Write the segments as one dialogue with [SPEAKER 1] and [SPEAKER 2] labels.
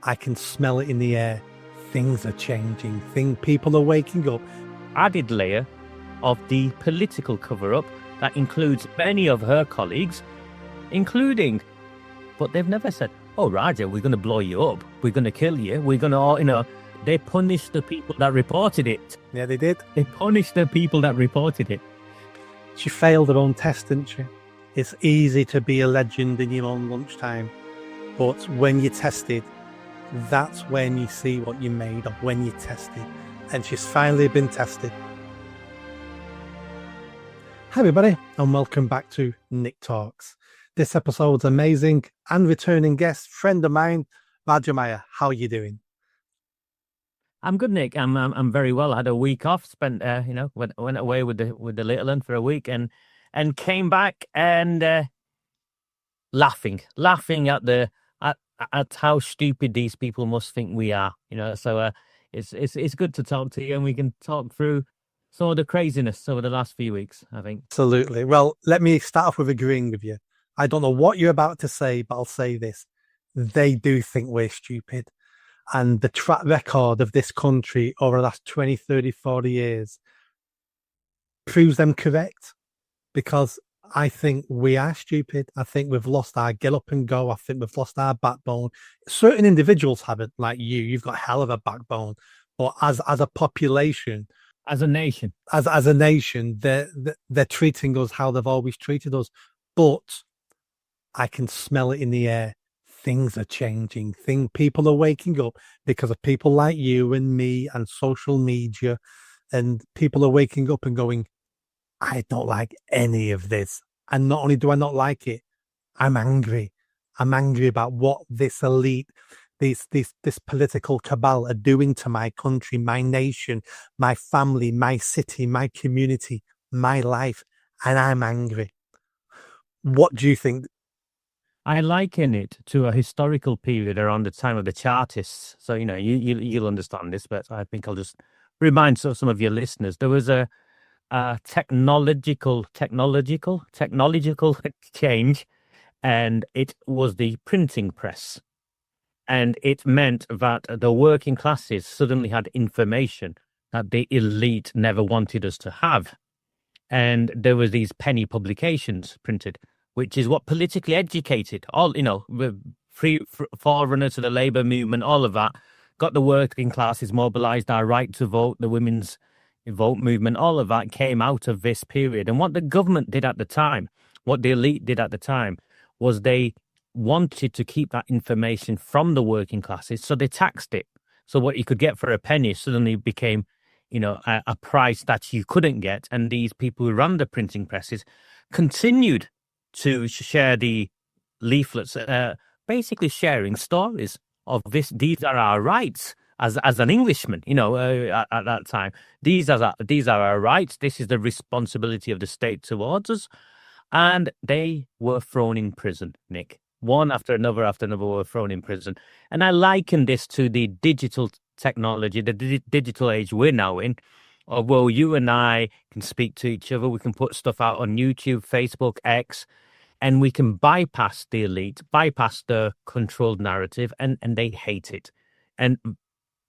[SPEAKER 1] I can smell it in the air. Things are changing. People are waking up.
[SPEAKER 2] Added layer of the political cover-up that includes many of her colleagues, including, but they've never said, oh, Raja, we're going to blow you up. We're going to kill you. We're going to, they punished the people that reported it.
[SPEAKER 1] Yeah, they did.
[SPEAKER 2] They punished the people that reported it.
[SPEAKER 1] She failed her own test, didn't she? It's easy to be a legend in your own lunchtime, but when you're tested, that's when you see what you're made of, when you're tested. And she's finally been tested. Hi everybody, and welcome back to Nick Talks. This episode's amazing and returning guest, friend of mine, Miah. How are you doing?
[SPEAKER 2] I'm good, Nick. I'm very well. I had a week off, spent went away with the little one for a week, and came back and laughing at how stupid these people must think we are. So it's good to talk to you, and we can talk through some of the craziness over the last few weeks, I think.
[SPEAKER 1] Absolutely. Well, let me start off with agreeing with you. I don't know what you're about to say, but I'll say this. They do think we're stupid. And the track record of this country over the last 20, 30, 40 years proves them correct, because I think we are stupid. I think we've lost our get up and go. I think we've lost our backbone. Certain individuals haven't, like you've got hell of a backbone. But as a population,
[SPEAKER 2] as a nation,
[SPEAKER 1] they're treating us how they've always treated us. But I can smell it in the air. Things are changing. People are waking up because of people like you and me and social media, and people are waking up and going, I don't like any of this. And not only do I not like it, I'm angry. I'm angry about what this elite, this political cabal are doing to my country, my nation, my family, my city, my community, my life. And I'm angry. What do you think?
[SPEAKER 2] I liken it to a historical period around the time of the Chartists. So, you'll understand this, but I think I'll just remind some of your listeners. There was a technological change, and it was the printing press. And it meant that the working classes suddenly had information that the elite never wanted us to have. And there was these penny publications printed, which is what politically educated, forerunner to the labour movement, all of that, got the working classes mobilised, our right to vote, the women's vote movement, all of that came out of this period. And what the government did at the time, what the elite did at the time, was they wanted to keep that information from the working classes, so they taxed it. So what you could get for a penny suddenly became, a price that you couldn't get. And these people who ran the printing presses continued to share the leaflets, basically sharing stories of this. These are our rights as an Englishman, at that time. These are our rights. This is the responsibility of the state towards us. And they were thrown in prison, Nick. One after another were thrown in prison. And I liken this to the digital technology, the digital age we're now in. Well, you and I can speak to each other. We can put stuff out on YouTube, Facebook, X, and we can bypass the elite, bypass the controlled narrative, and they hate it. And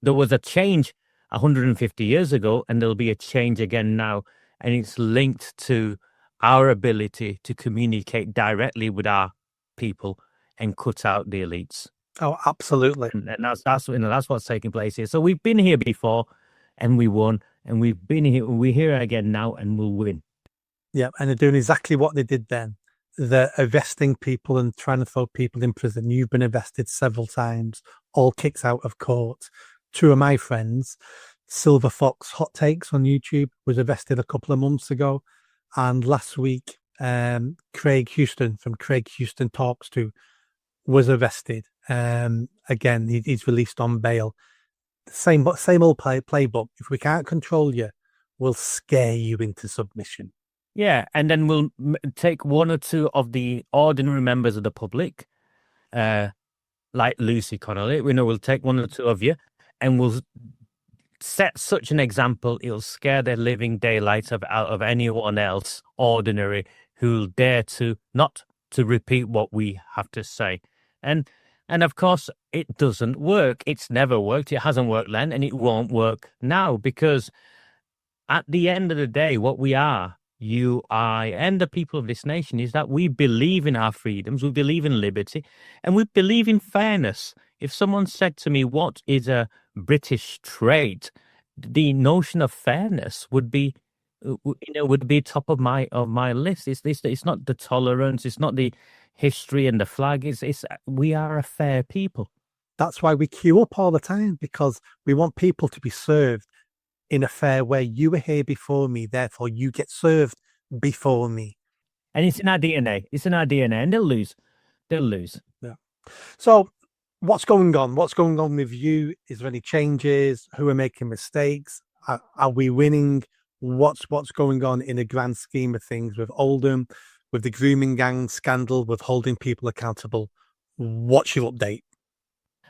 [SPEAKER 2] there was a change 150 years ago, and there'll be a change again now. And it's linked to our ability to communicate directly with our people and cut out the elites.
[SPEAKER 1] Oh, absolutely.
[SPEAKER 2] And that's what's taking place here. So we've been here before, and we won, and we're here again now, and we'll win.
[SPEAKER 1] Yeah, and they're doing exactly what they did then. They're arresting people and trying to throw people in prison. You've been arrested several times, all kicked out of court. Two of my friends, Silver Fox Hot Takes on YouTube, was arrested a couple of months ago. And last week, Craig Houston from Craig Houston Talks To was arrested. Again, he's released on bail. Same old playbook. If we can't control you, we'll scare you into submission.
[SPEAKER 2] Yeah, and then we'll take one or two of the ordinary members of the public, like Lucy Connolly. We'll take one or two of you, and we'll set such an example, it'll scare the living daylights out of anyone else, ordinary, who'll dare to not to repeat what we have to say. And And of course, it doesn't work. It's never worked. It hasn't worked then, and it won't work now because at the end of the day, what we are, you, I, and the people of this nation is that we believe in our freedoms, we believe in liberty, and we believe in fairness. If someone said to me, what is a British trait? The notion of fairness would be, would be top of my list. It's not the tolerance, it's not the history and the flag. It's we are a fair people.
[SPEAKER 1] That's why we queue up all the time, because we want people to be served in a fair way. You were here before me, therefore you get served before me.
[SPEAKER 2] And it's in our DNA. It's in our DNA, and they'll lose. They'll lose.
[SPEAKER 1] Yeah. So what's going on? What's going on with you? Is there any changes? Who are making mistakes? Are we winning? What's going on in a grand scheme of things with Oldham, with the grooming gang scandal, with holding people accountable? What's your update?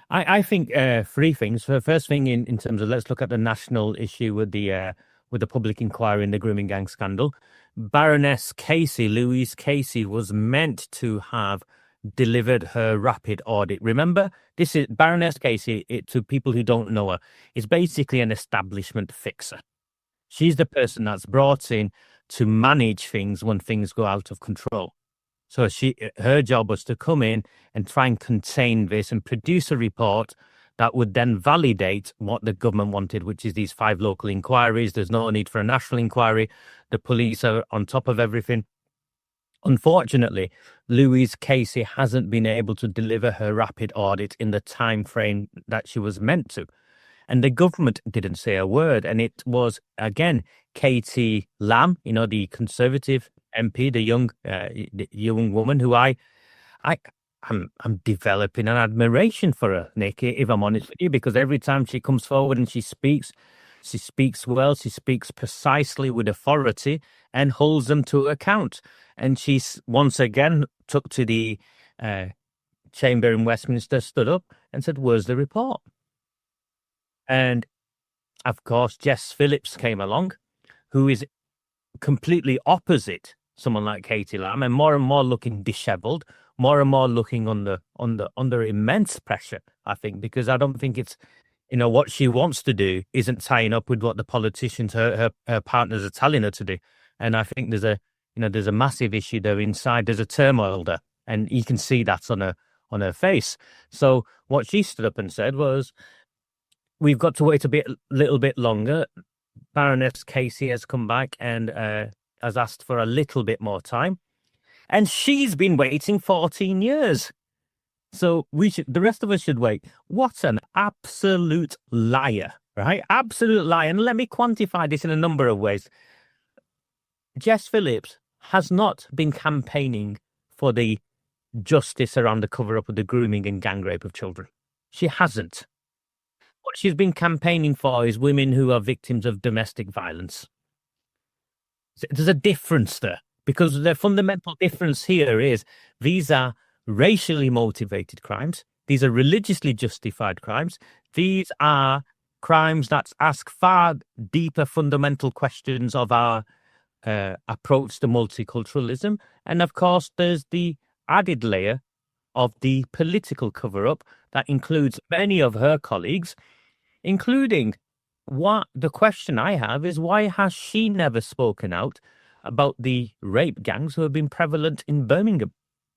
[SPEAKER 2] I think three things. First thing, in terms of, let's look at the national issue with the public inquiry in the grooming gang scandal. Baroness Casey, Louise Casey, was meant to have delivered her rapid audit. Remember, this is Baroness Casey. To people who don't know her, is basically an establishment fixer. She's the person that's brought in to manage things when things go out of control. So her job was to come in and try and contain this and produce a report that would then validate what the government wanted, which is these 5 local inquiries. There's no need for a national inquiry. The police are on top of everything. Unfortunately, Louise Casey hasn't been able to deliver her rapid audit in the time frame that she was meant to. And the government didn't say a word. And it was, again, Katie Lamb, the Conservative MP, the young woman who I'm developing an admiration for her, Nick, if I'm honest with you, because every time she comes forward and she speaks well, she speaks precisely with authority and holds them to account. And she's once again took to the chamber in Westminster, stood up and said, "Where's the report?" And of course, Jess Phillips came along, who is completely opposite someone like Katie Lamb, and more looking dishevelled, more and more looking under immense pressure, I think, because I don't think it's, what she wants to do isn't tying up with what the politicians, her partners, are telling her to do. And I think there's a massive issue there inside. There's a turmoil there, and you can see that on her face. So what she stood up and said was, we've got to wait a little bit longer. Baroness Casey has come back and has asked for a little bit more time. And she's been waiting 14 years. So the rest of us should wait. What an absolute liar, right? Absolute liar. And let me quantify this in a number of ways. Jess Phillips has not been campaigning for the justice around the cover-up of the grooming and gang rape of children. She hasn't. What she's been campaigning for is women who are victims of domestic violence. There's a difference there, because the fundamental difference here is these are racially motivated crimes. These are religiously justified crimes. These are crimes that ask far deeper fundamental questions of our approach to multiculturalism. And of course, there's the added layer of the political cover-up that includes many of her colleagues, including the question I have is, why has she never spoken out about the rape gangs who have been prevalent in Birmingham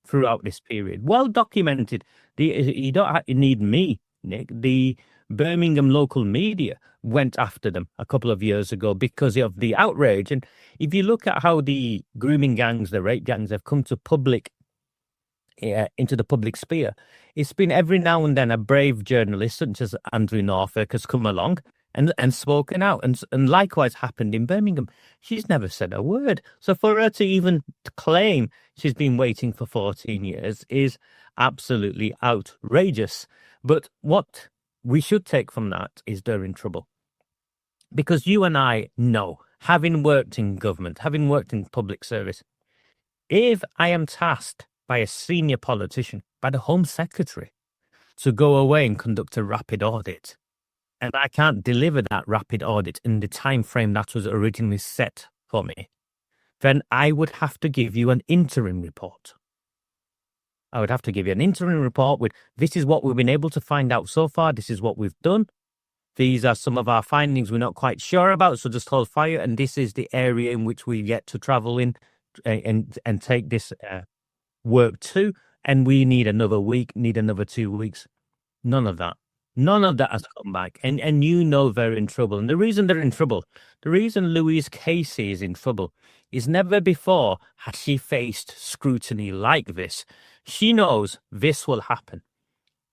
[SPEAKER 2] throughout this period? Well documented. You don't need me, Nick. The Birmingham local media went after them a couple of years ago because of the outrage. And if you look at how the grooming gangs, the rape gangs, have come to into the public sphere, it's been every now and then a brave journalist such as Andrew Norfolk has come along and spoken out, and likewise happened in Birmingham. She's never said a word. So for her to even claim she's been waiting for 14 years is absolutely outrageous. But what we should take from that is they're in trouble. Because you and I know, having worked in government, having worked in public service, if I am tasked by a senior politician, by the Home Secretary, to go away and conduct a rapid audit, and I can't deliver that rapid audit in the time frame that was originally set for me, then I would have to give you an interim report. I would have to give you an interim report with this is what we've been able to find out so far. This is what we've done. These are some of our findings we're not quite sure about. So just hold fire. And this is the area in which we get to travel in and take this work to. And we need another week, need another 2 weeks. None of that. None of that has come back. And they're in trouble. And the reason they're in trouble, the reason Louise Casey is in trouble is never before had she faced scrutiny like this. She knows this will happen.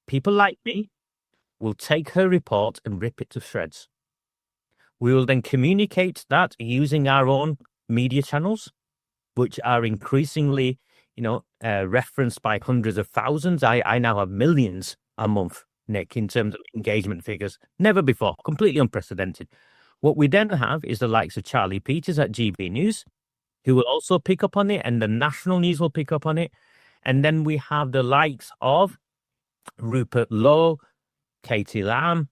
[SPEAKER 2] People like me will take her report and rip it to shreds. We will then communicate that using our own media channels, which are increasingly, referenced by hundreds of thousands. I now have millions a month, Nick, in terms of engagement figures. Never before, completely unprecedented. What we then have is the likes of Charlie Peters at GB News, who will also pick up on it, and the national news will pick up on it. And then we have the likes of Rupert Lowe, Katie Lamb.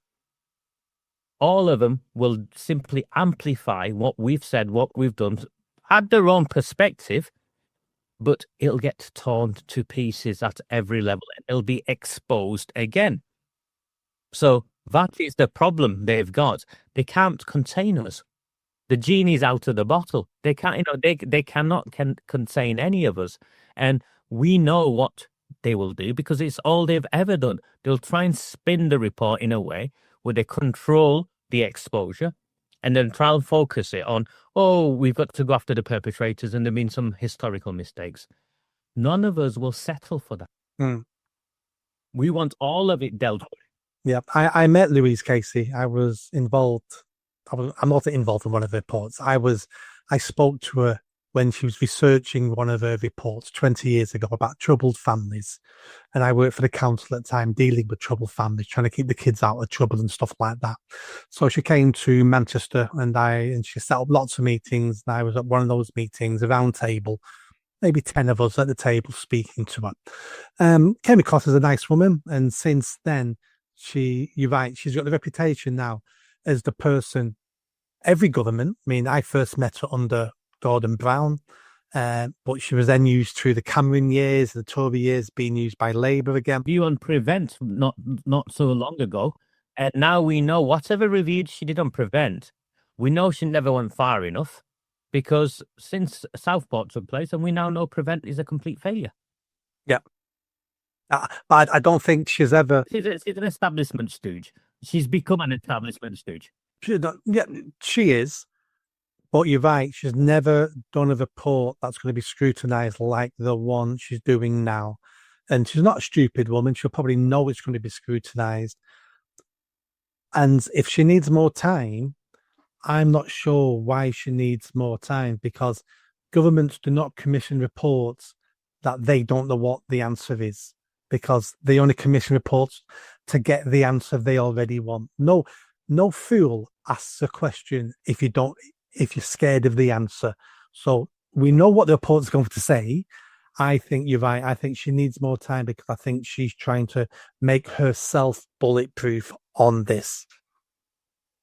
[SPEAKER 2] All of them will simply amplify what we've said, what we've done, add their own perspective, but it'll get torn to pieces at every level. It'll be exposed again. So that is the problem they've got. They can't contain us. The genie's out of the bottle. They can't, they cannot contain any of us. And we know what they will do because it's all they've ever done. They'll try and spin the report in a way where they control the exposure and then try and focus it on, we've got to go after the perpetrators and there have been some historical mistakes. None of us will settle for that.
[SPEAKER 1] Mm.
[SPEAKER 2] We want all of it dealt with.
[SPEAKER 1] Yeah, I met Louise Casey. I was involved. I'm not involved in one of her reports. I spoke to her when she was researching one of her reports 20 years ago about troubled families. And I worked for the council at the time dealing with troubled families, trying to keep the kids out of trouble and stuff like that. So she came to Manchester and she set up lots of meetings. And I was at one of those meetings, a round table, maybe 10 of us at the table speaking to her. Came across as a nice woman. And since then, you're right, she's got the reputation now as the person, every government, I mean, I first met her under Gordon Brown, but she was then used through the Cameron years, the Tory years, being used by Labour again.
[SPEAKER 2] View on Prevent not so long ago, and now we know whatever review she did on Prevent, we know she never went far enough because since Southport took place, and we now know Prevent is a complete failure.
[SPEAKER 1] Yeah. But I don't think she's ever...
[SPEAKER 2] She's an establishment stooge. She's become an establishment stooge.
[SPEAKER 1] She is. But you're right, she's never done a report that's going to be scrutinised like the one she's doing now. And she's not a stupid woman. She'll probably know it's going to be scrutinised. And if she needs more time, I'm not sure why she needs more time, because governments do not commission reports that they don't know what the answer is, because they only commission reports to get the answer they already want. No fool asks a question if you're scared of the answer. So we know what the report's going to say. I think you're right. I think she needs more time because I think she's trying to make herself bulletproof on this.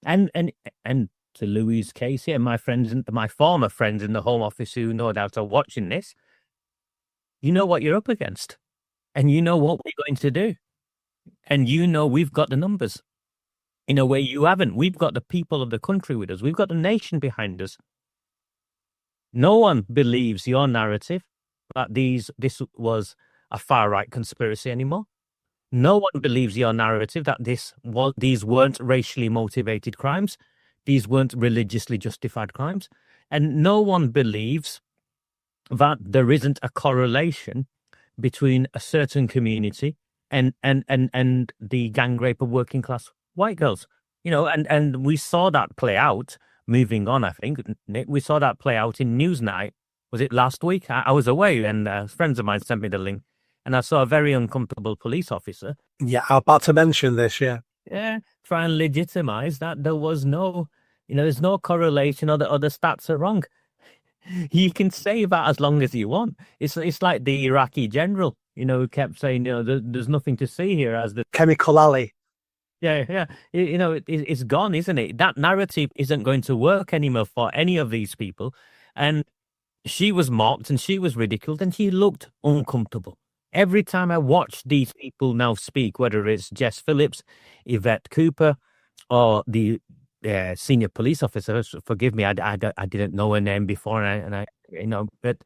[SPEAKER 2] And to Louise Casey and my former friends in the Home Office who no doubt are watching this, you know what you're up against. And you know what we're going to do. And you know we've got the numbers. In a way you haven't. We've got the people of the country with us. We've got the nation behind us. No one believes your narrative that this was a far-right conspiracy anymore. No one believes your narrative that these weren't racially motivated crimes. These weren't religiously justified crimes. And no one believes that there isn't a correlation between a certain community and the gang rape of working class white girls. And we saw that play out. Moving on, I think, Nick, we saw that play out in Newsnight. Was it last week? I was away and friends of mine sent me the link and I saw a very uncomfortable police officer.
[SPEAKER 1] Yeah, I'm about to mention this, yeah.
[SPEAKER 2] Yeah, try and legitimize that there was no, there's no correlation or the other stats are wrong. You can say that as long as you want. It's like the Iraqi general, who kept saying, there's nothing to see here as the
[SPEAKER 1] Chemical Alley.
[SPEAKER 2] Yeah. It's gone, isn't it? That narrative isn't going to work anymore for any of these people. And she was mocked and she was ridiculed and she looked uncomfortable. Every time I watch these people now speak, whether it's Jess Phillips, Yvette Cooper, or the senior police officer, forgive me, I didn't know her name before, but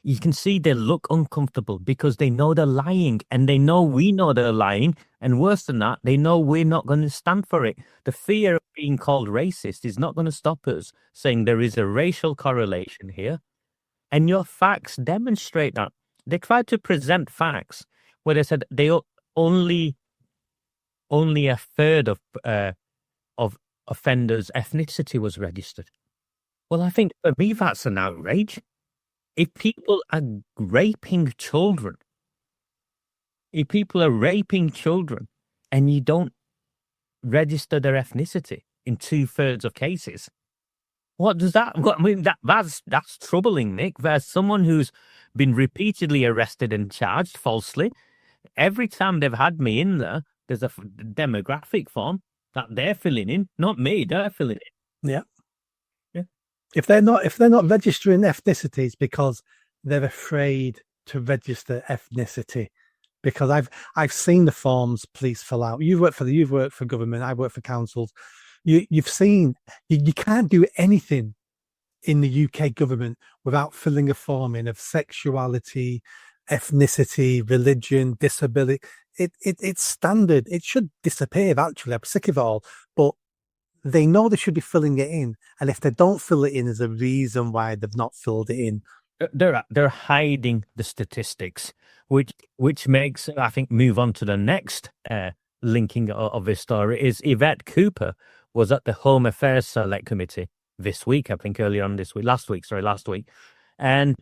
[SPEAKER 2] you can see they look uncomfortable because they know they're lying, and they know we know they're lying, and worse than that, they know we're not going to stand for it. The fear of being called racist is not going to stop us saying there is a racial correlation here, and your facts demonstrate that. They tried to present facts where they said only a third of offenders' ethnicity was registered. Well, I think for me that's an outrage. If people are raping children, and you don't register their ethnicity in 2/3 of cases, what does that? I mean, that's troubling, Nick. There's someone who's been repeatedly arrested and charged falsely. Every time they've had me in there, there's a demographic form that they're filling in, not me. They're filling in.
[SPEAKER 1] Yeah.
[SPEAKER 2] Yeah.
[SPEAKER 1] If they're not registering ethnicities because they're afraid to register ethnicity, because I've seen the forms police fill out. You've worked for government. I work for councils. You've seen you can't do anything in the UK government without filling a form in of sexuality, ethnicity, religion, disability. It's standard. It should disappear. Actually, I'm sick of it all. But they know they should be filling it in, and if they don't fill it in, there's a reason why they've not filled it in.
[SPEAKER 2] They're hiding the statistics, which makes, I think, move on to the next linking of this story. Is Yvette Cooper was at the Home Affairs Select Committee this week, I think earlier on this week, last week, and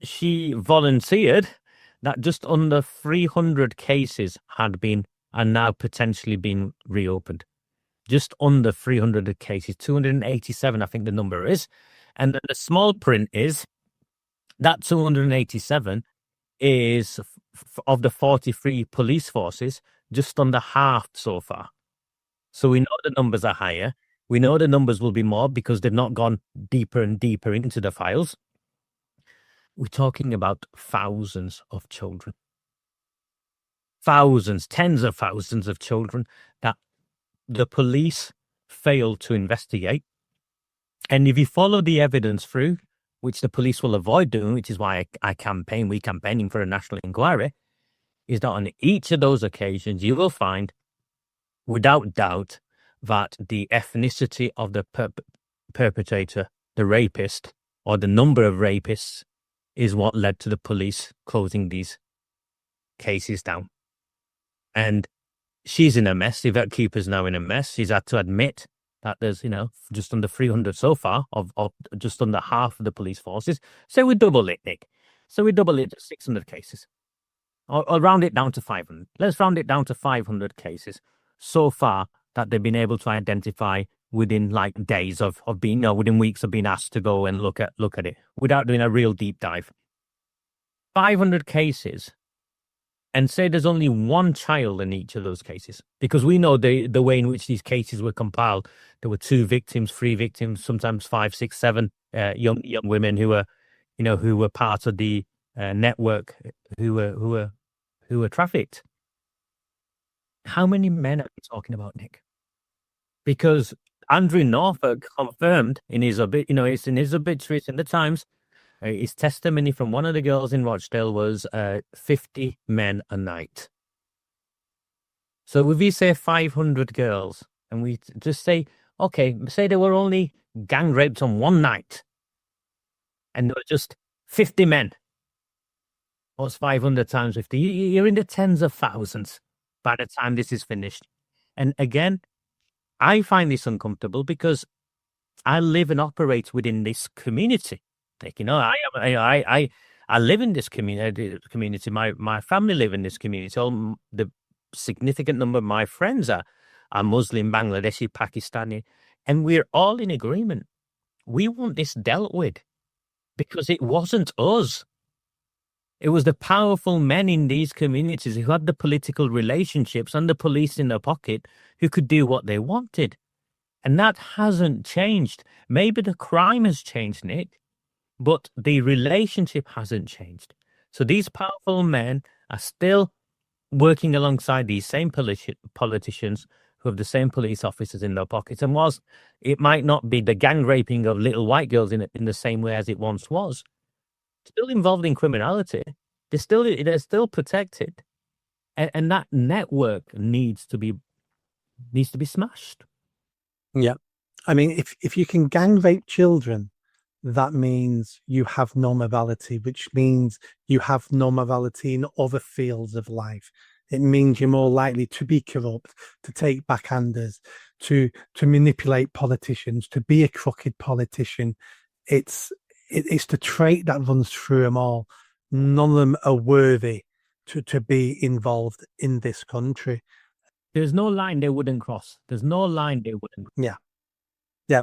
[SPEAKER 2] she volunteered that just under 300 cases are now potentially being reopened. Just under 300 cases, 287, I think the number is. And then the small print is that 287 is of the 43 police forces, just under half so far. So we know the numbers are higher. We know the numbers will be more because they've not gone deeper and deeper into the files. We're talking about thousands of children. Thousands, tens of thousands of children that the police failed to investigate. And if you follow the evidence through, which the police will avoid doing, which is why we're campaigning for a national inquiry, is that on each of those occasions, you will find, without doubt, that the ethnicity of the perpetrator, the rapist, or the number of rapists is what led to the police closing these cases down. And she's in a mess. Yvette Cooper's now in a mess. She's had to admit that there's, just under 300 so far of just under half of the police forces. So we double it, Nick. So we double it to 600 cases. Or round it down to 500. Let's round it down to 500 cases so far that they've been able to identify within days of being, within weeks of being asked to go and look at it without doing a real deep dive. 500 cases. And say there's only one child in each of those cases, because we know the way in which these cases were compiled. There were 2 victims, 3 victims, sometimes 5, 6, 7 young women who were part of the network who were trafficked. How many men are we talking about, Nick? Because Andrew Norfolk confirmed in his it's in his obituary, it's in the Times. His testimony from one of the girls in Rochdale was 50 men a night. So if we say 500 girls, and we just say, okay, say there were only gang rapes on one night, and there were just 50 men. What's 500 times 50? You're in the tens of thousands by the time this is finished. And again, I find this uncomfortable because I live and operate within this community. I live in this community. My family live in this community. All the significant number of my friends are Muslim, Bangladeshi, Pakistani, and we're all in agreement. We want this dealt with because it wasn't us. It was the powerful men in these communities who had the political relationships and the police in their pocket who could do what they wanted. And that hasn't changed. Maybe the crime has changed, Nick, but the relationship hasn't changed. So these powerful men are still working alongside these same politicians who have the same police officers in their pockets. And whilst it might not be the gang raping of little white girls in the same way as it once was, still involved in criminality, they're still protected, and that network needs to be smashed.
[SPEAKER 1] Yeah. I mean, if you can gang rape children, that means you have no morality, which means you have no morality in other fields of life. It means you're more likely to be corrupt, to take backhanders, to manipulate politicians, to be a crooked politician. It's the trait that runs through them all. None of them are worthy to be involved in this country.
[SPEAKER 2] There's no line they wouldn't cross. There's no line they wouldn't.
[SPEAKER 1] Yeah. Yeah,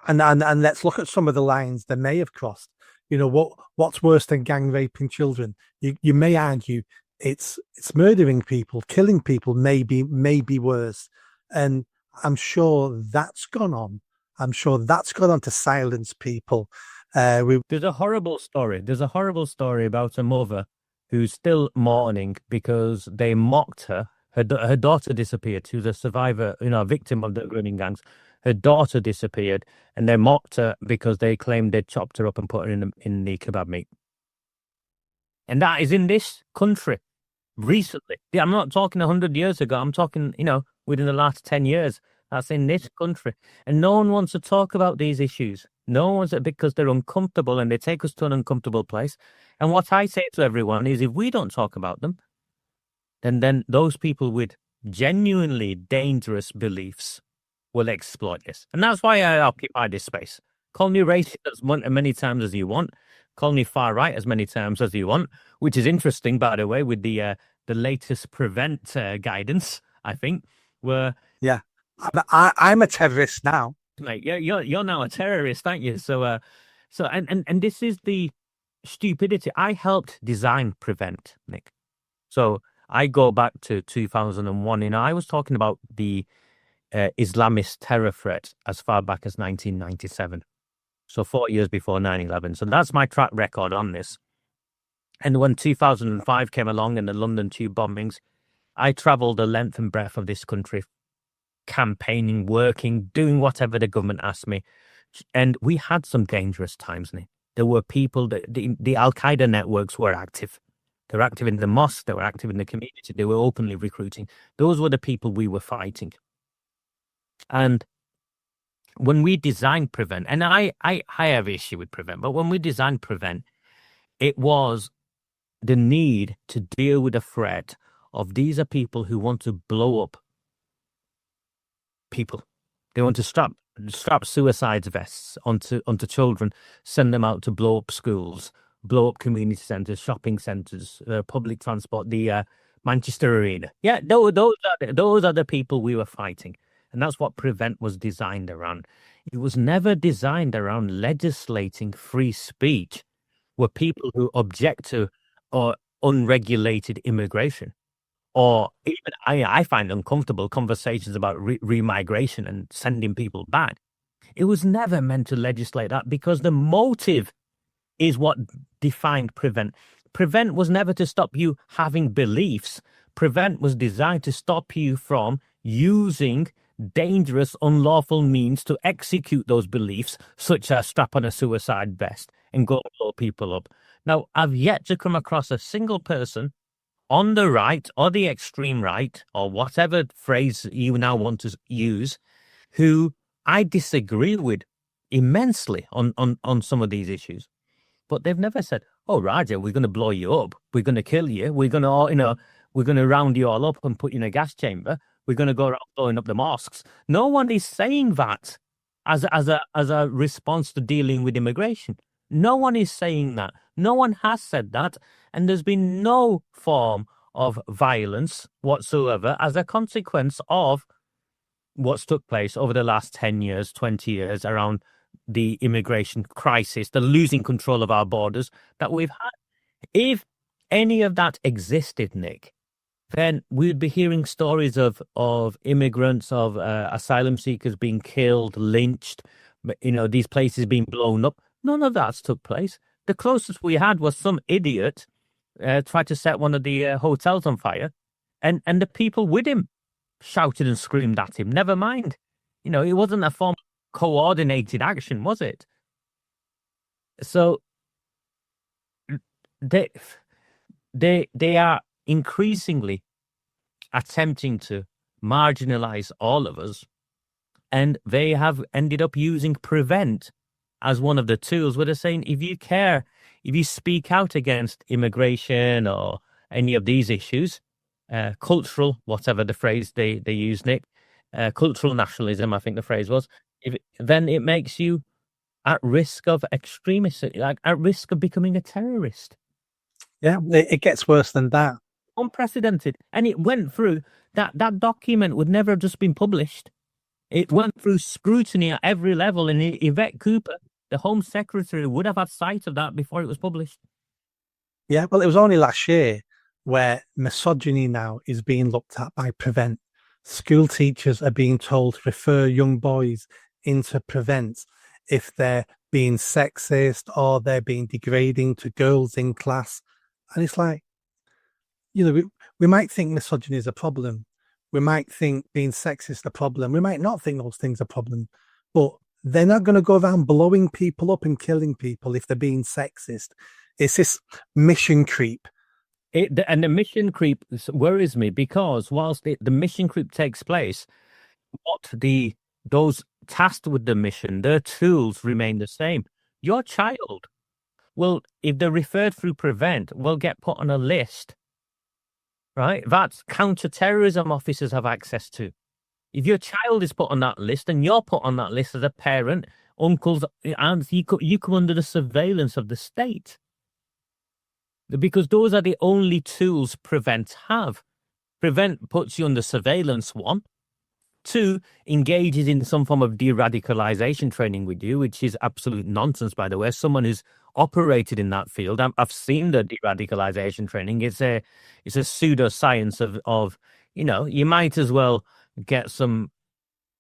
[SPEAKER 1] and let's look at some of the lines they may have crossed. You know, what's worse than gang raping children? You may argue it's murdering people, killing people may be worse. And I'm sure that's gone on. I'm sure that's gone on to silence people.
[SPEAKER 2] There's a horrible story. There's a horrible story about a mother who's still mourning because they mocked her. Her daughter disappeared. She was a survivor, a victim of the grooming gangs. Her daughter disappeared, and they mocked her because they claimed they'd chopped her up and put her in the kebab meat. And that is in this country recently. Yeah, I'm not talking 100 years ago. I'm talking, within the last 10 years. That's in this country. And no one wants to talk about these issues. No one wants it because they're uncomfortable and they take us to an uncomfortable place. And what I say to everyone is if we don't talk about them, then those people with genuinely dangerous beliefs will exploit this. And that's why I occupy this space. Call me racist as many times as you want. Call me far right as many times as you want, which is interesting, by the way, with the latest prevent guidance, I think, where...
[SPEAKER 1] Yeah, I'm a terrorist now.
[SPEAKER 2] Mate, you're now a terrorist, aren't you? So this is the stupidity. I helped design prevent, Nick. So I go back to 2001, I was talking about the Islamist terror threat as far back as 1997. So 4 years before 9/11. So that's my track record on this. And when 2005 came along and the London tube bombings, I traveled the length and breadth of this country, campaigning, working, doing whatever the government asked me. And we had some dangerous times, Nick. There were people, the Al-Qaeda networks were active. They were active in the mosque, they were active in the community, they were openly recruiting. Those were the people we were fighting. And when we designed Prevent, and I have issue with Prevent, but when we designed Prevent, it was the need to deal with the threat of these are people who want to blow up people. They want to strap suicide vests onto children, send them out to blow up schools, blow up community centres, shopping centres, public transport, the Manchester Arena. Yeah, those are the people we were fighting. And that's what Prevent was designed around. It was never designed around legislating free speech, where people who object to or unregulated immigration, or even I find uncomfortable conversations about remigration and sending people back. It was never meant to legislate that because the motive is what defined Prevent. Prevent was never to stop you having beliefs. Prevent was designed to stop you from using dangerous, unlawful means to execute those beliefs, such as strap on a suicide vest and go blow people up. Now, I've yet to come across a single person on the right or the extreme right, or whatever phrase you now want to use, who I disagree with immensely on some of these issues. But they've never said, oh, Raja, we're going to blow you up. We're going to kill you. We're going to, we're going to round you all up and put you in a gas chamber. We're going to go around blowing up the mosques. No one is saying that as a response to dealing with immigration. No one is saying that. No one has said that. And there's been no form of violence whatsoever as a consequence of what's took place over the last 10 years, 20 years around the immigration crisis, the losing control of our borders that we've had. If any of that existed, Nick, then we'd be hearing stories of immigrants, of asylum seekers being killed, lynched, these places being blown up. None of that's took place. The closest we had was some idiot tried to set one of the hotels on fire, and the people with him shouted and screamed at him. Never mind, it wasn't a form of coordinated action, was it? So they they are increasingly attempting to marginalize all of us, and they have ended up using prevent as one of the tools where they're saying, if you care, if you speak out against immigration or any of these issues, cultural, whatever the phrase they use, Nick, cultural nationalism, I think the phrase was, then it makes you at risk of extremism, like at risk of becoming a terrorist.
[SPEAKER 1] Yeah, it gets worse than that.
[SPEAKER 2] Unprecedented. And it went through, that document would never have just been published. It went through scrutiny at every level, and Yvette Cooper, the Home Secretary, would have had sight of that before it was published.
[SPEAKER 1] Yeah, well, it was only last year where misogyny now is being looked at by Prevent. School teachers are being told to refer young boys into Prevent if they're being sexist or they're being degrading to girls in class. And it's like, we might think misogyny is a problem. We might think being sexist a problem. We might not think those things are a problem, but they're not going to go around blowing people up and killing people if they're being sexist. It's this mission creep.
[SPEAKER 2] And the mission creep worries me, because whilst the mission creep takes place, those tasked with the mission, their tools remain the same. Your child will, if they're referred through Prevent, will get put on a list, right? That counter-terrorism officers have access to. If your child is put on that list and you're put on that list as a parent, uncles, aunts, you come under the surveillance of the state. Because those are the only tools Prevent have. Prevent puts you under surveillance, 1. 2, engages in some form of de-radicalization training with you, which is absolute nonsense, by the way. Someone who's operated in that field, I've seen the de-radicalization training. It's a pseudoscience of you might as well get someone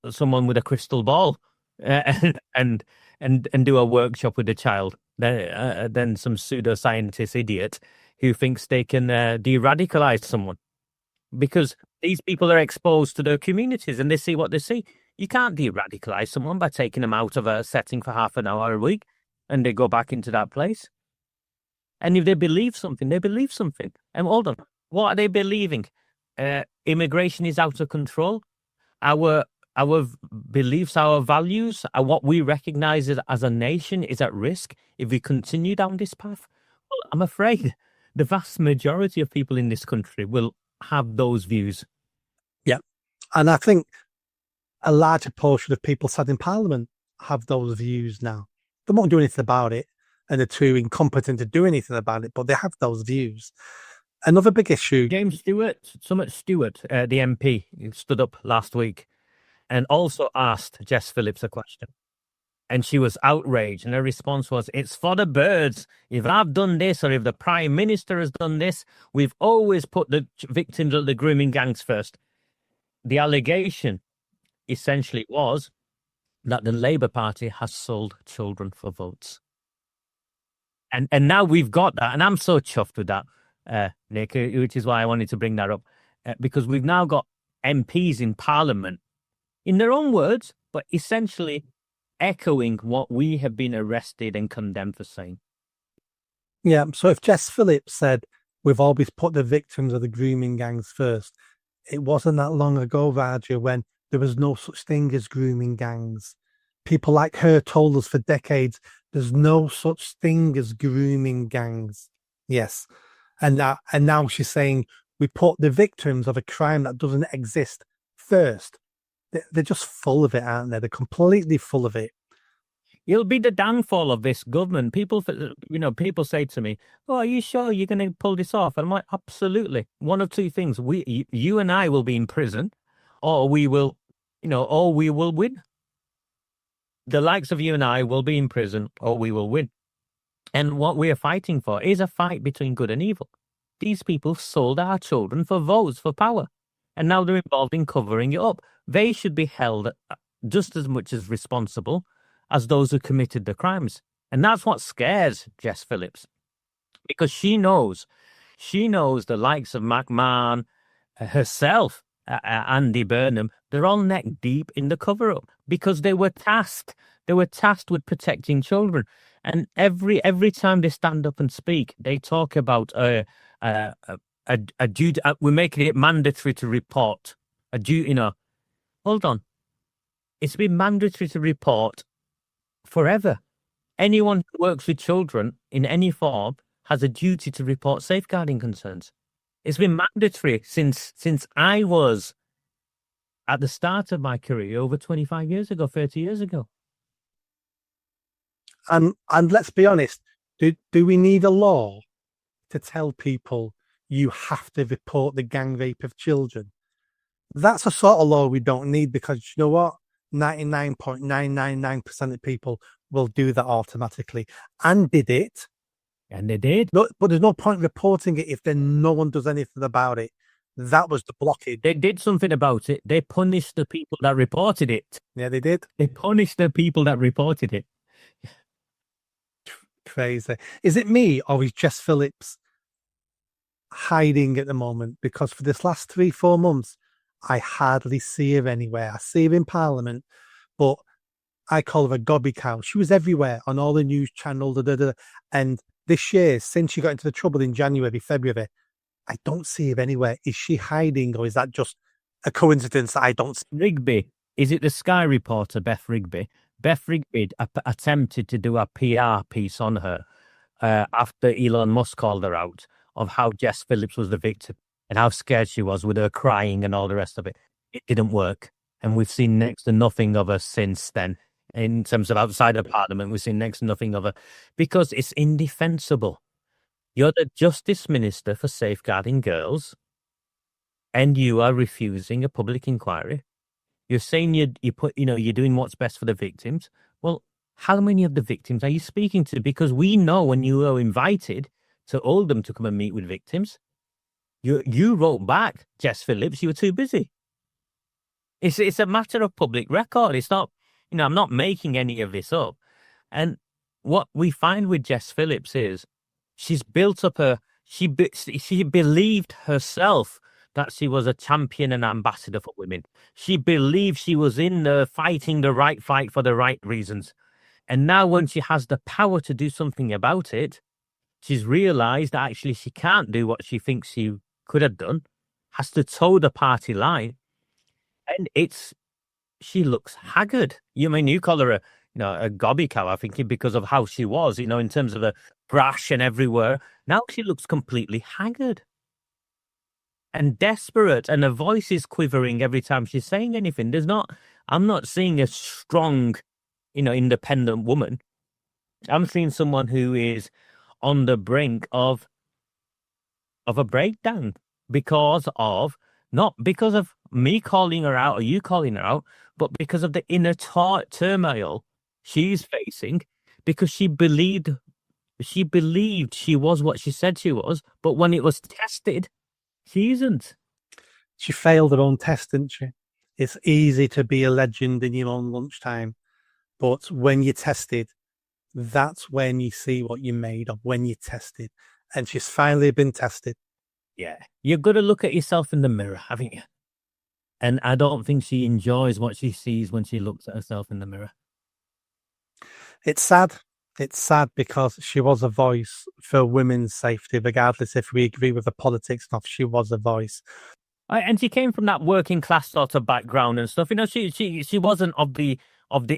[SPEAKER 2] with a crystal ball and do a workshop with a child than some pseudoscientist idiot who thinks they can de-radicalize someone, because these people are exposed to their communities and they see what they see. You can't de-radicalize someone by taking them out of a setting for half an hour a week and they go back into that place. And if they believe something, they believe something. And hold on, what are they believing? Immigration is out of control. Our beliefs, our values, what we recognize as a nation is at risk if we continue down this path. Well, I'm afraid the vast majority of people in this country will have those views.
[SPEAKER 1] Yeah. And I think a larger portion of people sat in Parliament have those views now. They won't do anything about it, and they're too incompetent to do anything about it, but they have those views. Another big issue.
[SPEAKER 2] James Stewart, the MP, stood up last week and also asked Jess Phillips a question. And she was outraged. And her response was, it's for the birds. If I've done this, or if the Prime Minister has done this, we've always put the victims of the grooming gangs first. The allegation essentially was that the Labour Party has sold children for votes. And now we've got that. And I'm so chuffed with that, Nick, which is why I wanted to bring that up. Because we've now got MPs in Parliament, in their own words, but essentially echoing what we have been arrested and condemned for saying.
[SPEAKER 1] Yeah, so if Jess Phillips said, we've always put the victims of the grooming gangs first, it wasn't that long ago, Raja, when there was no such thing as grooming gangs. People like her told us for decades, there's no such thing as grooming gangs. Yes. And now she's saying, we put the victims of a crime that doesn't exist first. They're just full of it, aren't they? They're completely full of it.
[SPEAKER 2] It'll be the downfall of this government. People say to me, "Oh, are you sure you're going to pull this off?" And I'm like, "Absolutely." One of two things: you and I will be in prison, or we will win. The likes of you and I will be in prison, or we will win. And what we are fighting for is a fight between good and evil. These people sold our children for votes, for power, and now they're involved in covering it up. They should be held just as much as responsible as those who committed the crimes. And that's what scares Jess Phillips, because she knows She knows the likes of McMahon, herself, Andy Burnham, they're all neck deep in the cover up because they were tasked. They were tasked with protecting children. And every time they stand up and speak, they talk about a duty. We're making it mandatory to report a duty. Hold on, it's been mandatory to report forever. Anyone who works with children in any form has a duty to report safeguarding concerns. It's been mandatory since I was at the start of my career over 25 years ago, 30 years ago.
[SPEAKER 1] And let's be honest, do we need a law to tell people you have to report the gang rape of children? That's a sort of law we don't need, because you know what? 99.999% of people will do that automatically and did it.
[SPEAKER 2] And they did.
[SPEAKER 1] No, but there's no point reporting it if then no one does anything about it. That was the blockage.
[SPEAKER 2] They did something about it. They punished the people that reported it.
[SPEAKER 1] Yeah, they did.
[SPEAKER 2] They punished the people that reported it.
[SPEAKER 1] Crazy. Is it me or is Jess Phillips hiding at the moment? Because for this last 3-4 months, I hardly see her anywhere. I see her in Parliament, but I call her a gobby cow. She was everywhere on all the news channels. And this year, since she got into the trouble in January, February, I don't see her anywhere. Is she hiding, or is that just a coincidence that I don't see?
[SPEAKER 2] Rigby. Is it the Sky reporter, Beth Rigby? Beth Rigby attempted to do a PR piece on her after Elon Musk called her out of how Jess Phillips was the victim and how scared she was with her crying and all the rest of it. It didn't work. And we've seen next to nothing of her since then. In terms of outside of Parliament, we've seen next to nothing of her because it's indefensible. You're the Justice Minister for safeguarding girls and you are refusing a public inquiry. You're saying you're doing what's best for the victims. Well, how many of the victims are you speaking to? Because we know when you were invited to Oldham to come and meet with victims, you wrote back, Jess Phillips, you were too busy. It's a matter of public record. It's not, I'm not making any of this up. And what we find with Jess Phillips is she's built up she believed herself that she was a champion and ambassador for women. She believed she was in there fighting the right fight for the right reasons. And now when she has the power to do something about it, she's realized that actually she can't do what she thinks she could have done, has to toe the party line. And she looks haggard. You call her a gobby cow, I think, because of how she was, in terms of a brash and everywhere. Now she looks completely haggard and desperate, and her voice is quivering every time she's saying anything. I'm not seeing a strong, independent woman. I'm seeing someone who is on the brink of a breakdown not because of me calling her out or you calling her out, but because of the inner turmoil she's facing, because she believed she was what she said she was, but when it was tested, she isn't.
[SPEAKER 1] She failed her own test, didn't she? It's easy to be a legend in your own lunchtime, but when you're tested, that's when you see what you're made of, when you're tested. And she's finally been tested.
[SPEAKER 2] Yeah. You've got to look at yourself in the mirror, haven't you? And I don't think she enjoys what she sees when she looks at herself in the mirror.
[SPEAKER 1] It's sad. It's sad because she was a voice for women's safety, regardless if we agree with the politics or not. She was a voice.
[SPEAKER 2] And she came from that working class sort of background and stuff. She wasn't of the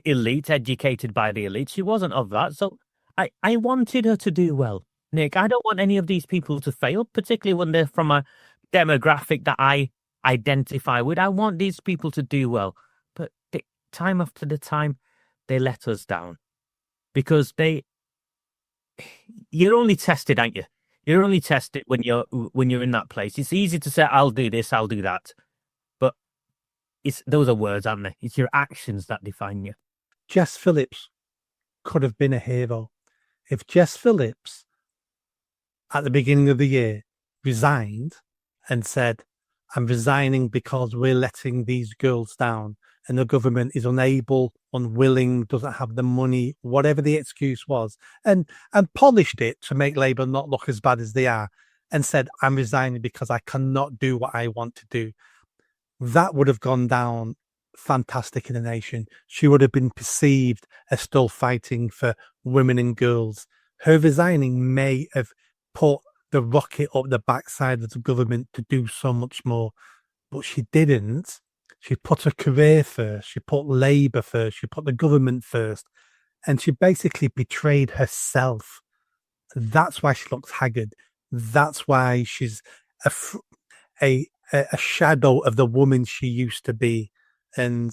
[SPEAKER 2] elite, educated by the elite. She wasn't of that. So I wanted her to do well, Nick. I don't want any of these people to fail, particularly when they're from a demographic that I identify with. I want these people to do well. But time after the time, they let us down. Because you're only tested, aren't you? You're only tested when you're in that place. It's easy to say, I'll do this, I'll do that. But those are words, aren't they? It's your actions that define you.
[SPEAKER 1] Jess Phillips could have been a hero. If Jess Phillips, at the beginning of the year, resigned and said, I'm resigning because we're letting these girls down, and the government is unable, unwilling, doesn't have the money, whatever the excuse was, and polished it to make Labour not look as bad as they are, and said, I'm resigning because I cannot do what I want to do, that would have gone down fantastic in the nation. She would have been perceived as still fighting for women and girls. Her resigning may have put the rocket up the backside of the government to do so much more, but she didn't. She put her career first. She put Labour first. She put the government first. And she basically betrayed herself. That's why she looks haggard. That's why she's a shadow of the woman she used to be. And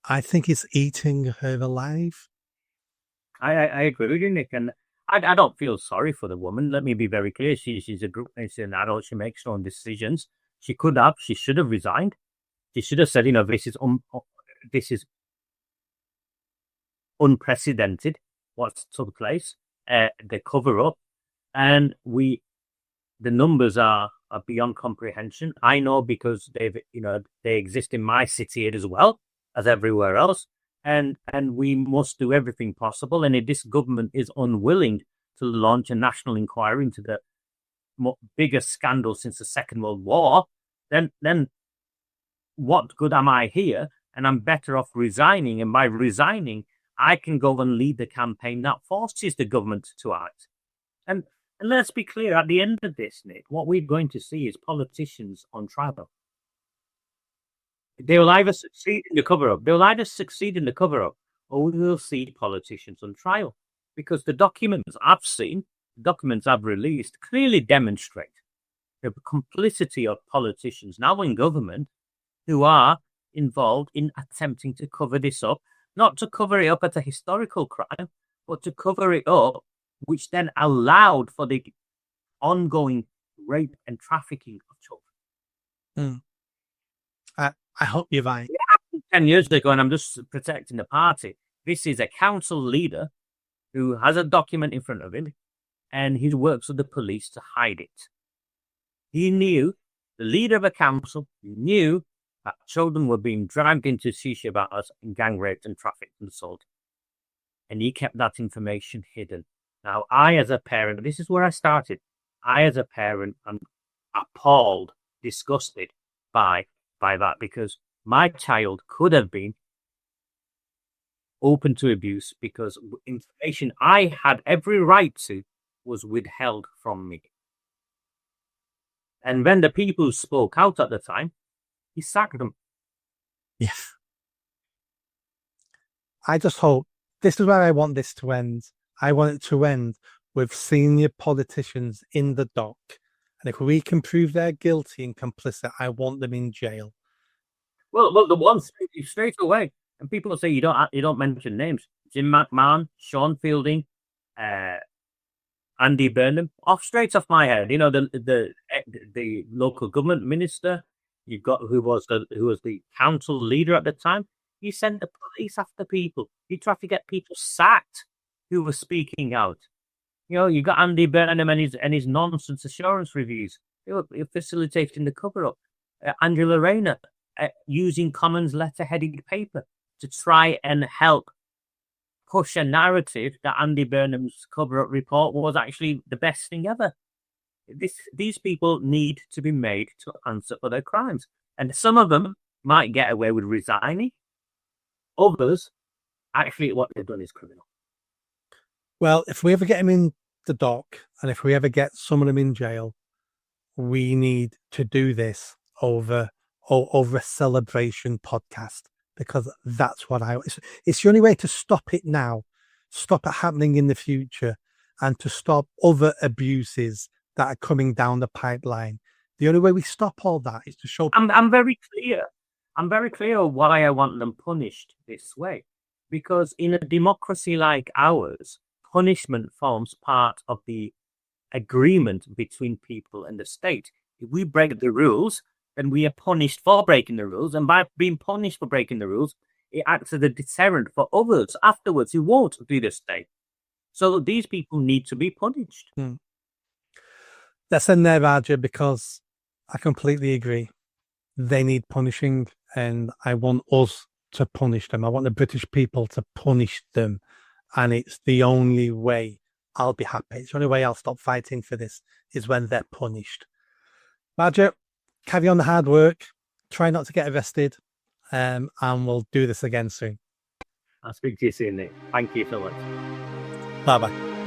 [SPEAKER 1] I think it's eating her alive.
[SPEAKER 2] I agree with you, Nick, and I don't feel sorry for the woman. Let me be very clear. She's an adult. She makes her own decisions. She should have resigned. She should have said, this is unprecedented. What's took place? The cover up, and the numbers are beyond comprehension. I know because they exist in my city as well as everywhere else. And we must do everything possible. And if this government is unwilling to launch a national inquiry into the biggest scandal since the Second World War, then what good am I here? And I'm better off resigning. And by resigning, I can go and lead the campaign that forces the government to act. And let's be clear, at the end of this, Nick, what we're going to see is politicians on trial. They will either succeed in the cover-up. Or we will see politicians on trial. Because the documents I've released, clearly demonstrate the complicity of politicians now in government who are involved in attempting to cover this up, not to cover it up as a historical crime, but to cover it up, which then allowed for the ongoing rape and trafficking of children.
[SPEAKER 1] I hope you're right.
[SPEAKER 2] 10 years ago, and I'm just protecting the party. This is a council leader who has a document in front of him, and he works with the police to hide it. He knew, the leader of a council, he knew that children were being dragged into shisha bars and gang raped and trafficked and sold. And he kept that information hidden. Now, I, as a parent, this is where I started. I, as a parent, am appalled, disgusted by that, because my child could have been open to abuse because information I had every right to was withheld from me. And when the people who spoke out at the time, he sacked them.
[SPEAKER 1] Yeah. I just hope this is where I want this to end. I want it to end with senior politicians in the dock. And if we can prove they're guilty and complicit, I want them in jail.
[SPEAKER 2] Well, the ones straight away, and people say you don't mention names. Jim McMahon, Sean Fielding, Andy Burnham, straight off my head. The local government minister. You've got who was the council leader at the time. He sent the police after people. He tried to get people sacked who were speaking out. You got Andy Burnham and his nonsense assurance reviews. They were facilitating the cover-up. Angela Rayner using Commons letter-headed paper to try and help push a narrative that Andy Burnham's cover-up report was actually the best thing ever. These people need to be made to answer for their crimes. And some of them might get away with resigning. Others, actually, what they've done is criminal.
[SPEAKER 1] Well, if we ever get him in the dock and if we ever get some of them in jail, we need to do this over a celebration podcast, because that's what it's the only way to stop it now, stop it happening in the future, and to stop other abuses that are coming down the pipeline. The only way we stop all that is to show.
[SPEAKER 2] I'm very clear. I'm very clear why I want them punished this way, because in a democracy like ours, punishment forms part of the agreement between people and the state. If we break the rules, then we are punished for breaking the rules, and by being punished for breaking the rules, it acts as a deterrent for others afterwards who won't do the state. So these people need to be punished.
[SPEAKER 1] That's in there, Raja, because I completely agree. They need punishing, and I want us to punish them. I want the British people to punish them, and it's the only way I'll be happy. It's the only way I'll stop fighting for this is when they're punished. Badger, carry on the hard work. Try not to get arrested. And we'll do this again soon.
[SPEAKER 2] I'll speak to you soon, Nick. Thank you, Phillips.
[SPEAKER 1] Bye bye.